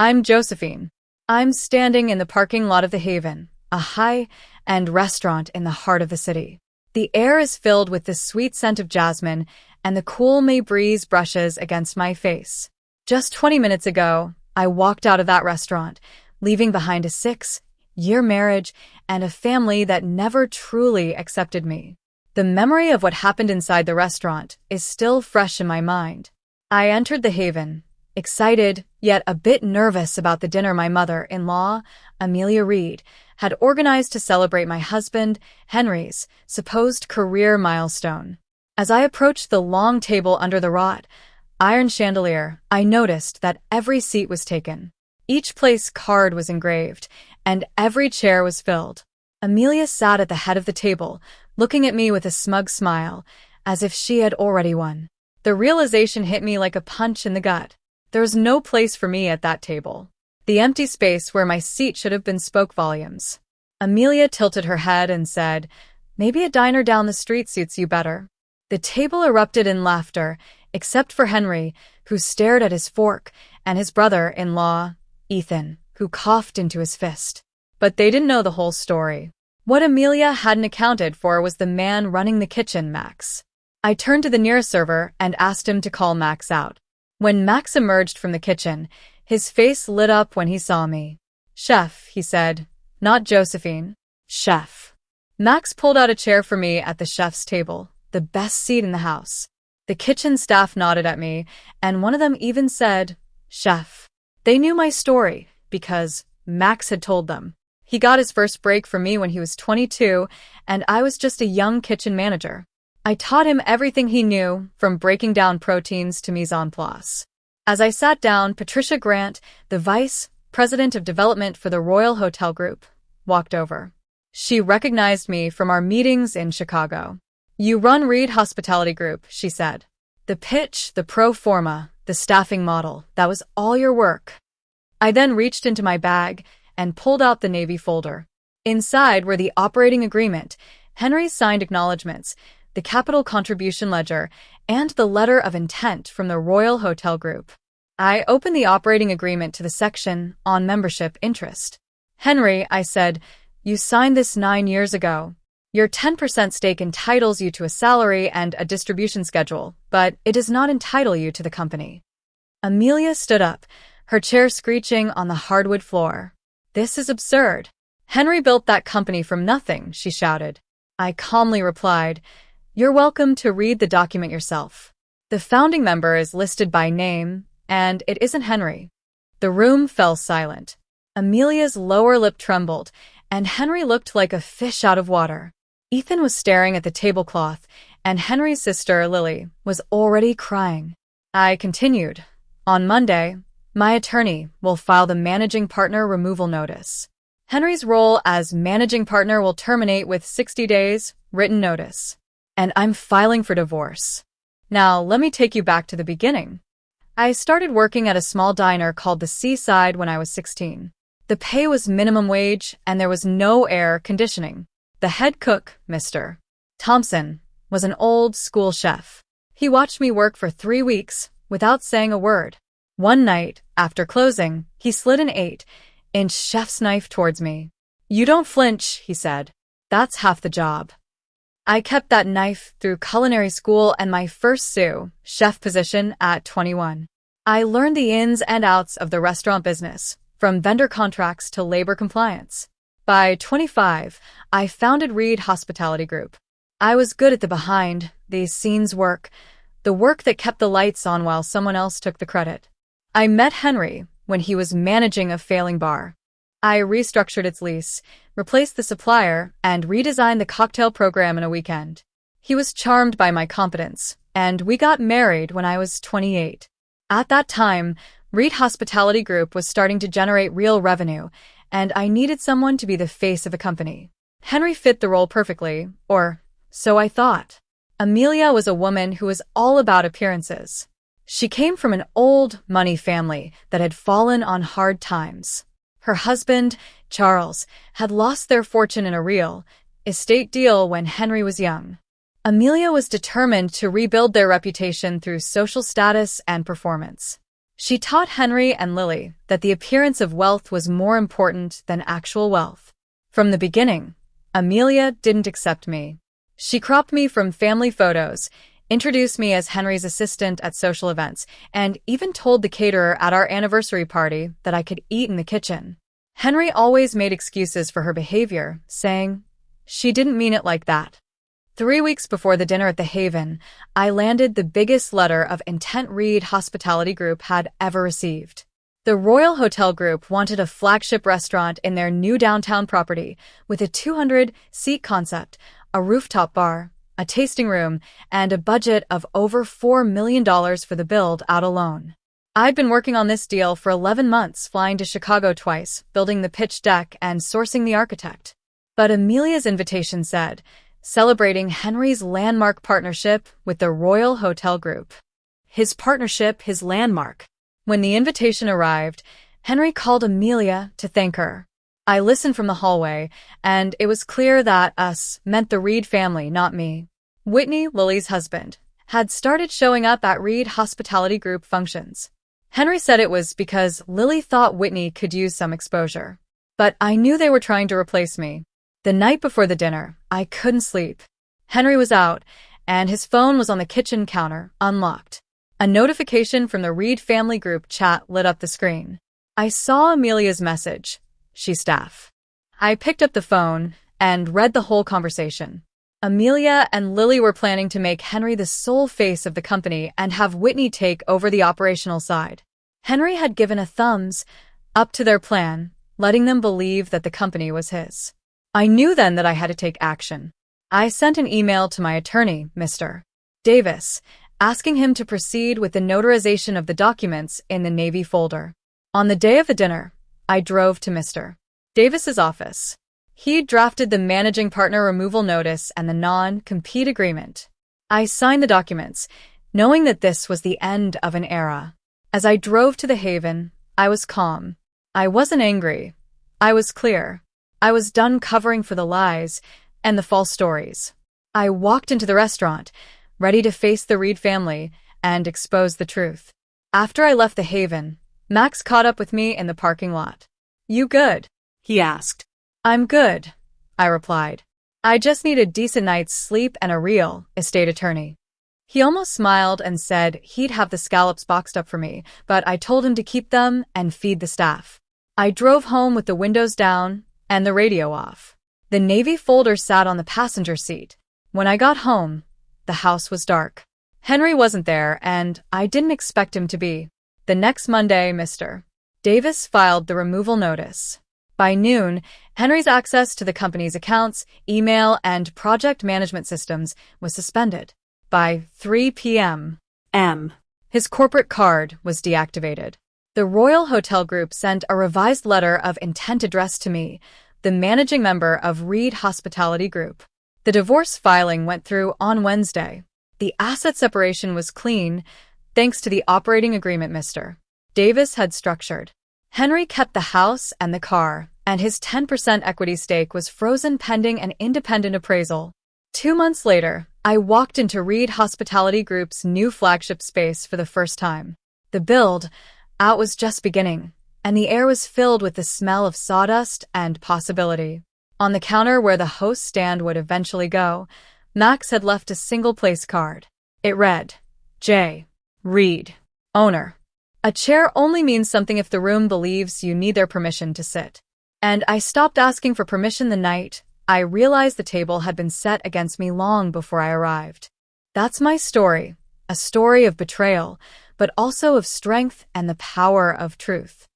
I'm Josephine. I'm standing in the parking lot of the Haven, a high-end restaurant in the heart of the city. The air is filled with the sweet scent of jasmine, and the cool May breeze brushes against my face. Just 20 minutes ago, I walked out of that restaurant, leaving behind a 6-year marriage and a family that never truly accepted me. The memory of what happened inside the restaurant is still fresh in my mind. I entered the Haven, excited, yet a bit nervous about the dinner my mother-in-law, Amelia Reed, had organized to celebrate my husband, Henry's, supposed career milestone. As I approached the long table under the wrought iron chandelier, I noticed that every seat was taken. Each place card was engraved, and every chair was filled. Amelia sat at the head of the table, looking at me with a smug smile, as if she had already won. The realization hit me like a punch in the gut. There was no place for me at that table. The empty space where my seat should have been spoke volumes. Amelia tilted her head and said, "Maybe a diner down the street suits you better." The table erupted in laughter, except for Henry, who stared at his fork, and his brother-in-law, Ethan, who coughed into his fist. But they didn't know the whole story. What Amelia hadn't accounted for was the man running the kitchen, Max. I turned to the nearest server and asked him to call Max out. When Max emerged from the kitchen, his face lit up when he saw me. "Chef," he said, "not Josephine. Chef." Max pulled out a chair for me at the chef's table, the best seat in the house. The kitchen staff nodded at me, and one of them even said, "Chef." They knew my story, because Max had told them. He got his first break from me when he was 22, and I was just a young kitchen manager. I taught him everything he knew, from breaking down proteins to mise en place. As I sat down, Patricia Grant, the vice president of development for the Royal Hotel Group, walked over. She recognized me from our meetings in Chicago. "You run Reed Hospitality Group," she said. "The pitch, the pro forma, the staffing model, that was all your work." I then reached into my bag and pulled out the Navy folder. Inside were the operating agreement, Henry's signed acknowledgments, the capital contribution ledger, and the letter of intent from the Royal Hotel Group. I opened the operating agreement to the section on membership interest. "Henry," I said, "you signed this 9 years ago. Your 10% stake entitles you to a salary and a distribution schedule, but it does not entitle you to the company." Amelia stood up, her chair screeching on the hardwood floor. "This is absurd. Henry built that company from nothing," she shouted. I calmly replied, "You're welcome to read the document yourself. The founding member is listed by name, and it isn't Henry." The room fell silent. Amelia's lower lip trembled, and Henry looked like a fish out of water. Ethan was staring at the tablecloth, and Henry's sister, Lily, was already crying. I continued, "On Monday, my attorney will file the managing partner removal notice. Henry's role as managing partner will terminate with 60 days written notice. And I'm filing for divorce." Now, let me take you back to the beginning. I started working at a small diner called the Seaside when I was 16. The pay was minimum wage, and there was no air conditioning. The head cook, Mr. Thompson, was an old-school chef. He watched me work for 3 weeks without saying a word. One night, after closing, he slid an 8-inch chef's knife towards me. "You don't flinch," he said. "That's half the job." I kept that knife through culinary school and my first sous chef position at 21. I learned the ins and outs of the restaurant business, from vendor contracts to labor compliance. By 25, I founded Reed Hospitality Group. I was good at the behind-the-scenes work, the work that kept the lights on while someone else took the credit. I met Henry when he was managing a failing bar. I restructured its lease, replaced the supplier, and redesigned the cocktail program in a weekend. He was charmed by my competence, and we got married when I was 28. At that time, Reed Hospitality Group was starting to generate real revenue, and I needed someone to be the face of a company. Henry fit the role perfectly, or so I thought. Amelia was a woman who was all about appearances. She came from an old money family that had fallen on hard times. Her husband, Charles, had lost their fortune in a real estate deal when Henry was young. Amelia was determined to rebuild their reputation through social status and performance. She taught Henry and Lily that the appearance of wealth was more important than actual wealth. From the beginning, Amelia didn't accept me. She cropped me from family photos, introduced me as Henry's assistant at social events, and even told the caterer at our anniversary party that I could eat in the kitchen. Henry always made excuses for her behavior, saying, "She didn't mean it like that." 3 weeks before the dinner at the Haven, I landed the biggest letter of intent Reed Hospitality Group had ever received. The Royal Hotel Group wanted a flagship restaurant in their new downtown property with a 200-seat concept, a rooftop bar, a tasting room, and a budget of over $4 million for the build-out alone. I'd been working on this deal for 11 months, flying to Chicago twice, building the pitch deck, and sourcing the architect. But Amelia's invitation said, celebrating Henry's landmark partnership with the Royal Hotel Group. His partnership, his landmark. When the invitation arrived, Henry called Amelia to thank her. I listened from the hallway, and it was clear that us meant the Reed family, not me. Whitney, Lily's husband, had started showing up at Reed Hospitality Group functions. Henry said it was because Lily thought Whitney could use some exposure. But I knew they were trying to replace me. The night before the dinner, I couldn't sleep. Henry was out, and his phone was on the kitchen counter, unlocked. A notification from the Reed family group chat lit up the screen. I saw Amelia's message. She staff. I picked up the phone and read the whole conversation. Amelia and Lily were planning to make Henry the sole face of the company and have Whitney take over the operational side. Henry had given a thumbs up to their plan, letting them believe that the company was his. I knew then that I had to take action. I sent an email to my attorney, Mr. Davis, asking him to proceed with the notarization of the documents in the Navy folder. On the day of the dinner, I drove to Mr. Davis's office. He drafted the managing partner removal notice and the non-compete agreement. I signed the documents, knowing that this was the end of an era. As I drove to the Haven, I was calm. I wasn't angry. I was clear. I was done covering for the lies and the false stories. I walked into the restaurant, ready to face the Reed family and expose the truth. After I left the Haven, Max caught up with me in the parking lot. "You good?" he asked. "I'm good," I replied. "I just need a decent night's sleep and a real estate attorney." He almost smiled and said he'd have the scallops boxed up for me, but I told him to keep them and feed the staff. I drove home with the windows down and the radio off. The Navy folder sat on the passenger seat. When I got home, the house was dark. Henry wasn't there, and I didn't expect him to be. The next Monday, Mr. Davis filed the removal notice. By noon, Henry's access to the company's accounts, email, and project management systems was suspended. By 3 p.m. his corporate card was deactivated. The Royal Hotel Group sent a revised letter of intent addressed to me, the managing member of Reed Hospitality Group. The divorce filing went through on Wednesday. The asset separation was clean, thanks to the operating agreement Mr. Davis had structured. Henry kept the house and the car, and his 10% equity stake was frozen pending an independent appraisal. 2 months later, I walked into Reed Hospitality Group's new flagship space for the first time. The build-out was just beginning, and the air was filled with the smell of sawdust and possibility. On the counter where the host stand would eventually go, Max had left a single-place card. It read, J. Reed, owner. A chair only means something if the room believes you need their permission to sit. And I stopped asking for permission the night I realized the table had been set against me long before I arrived. That's my story, a story of betrayal, but also of strength and the power of truth.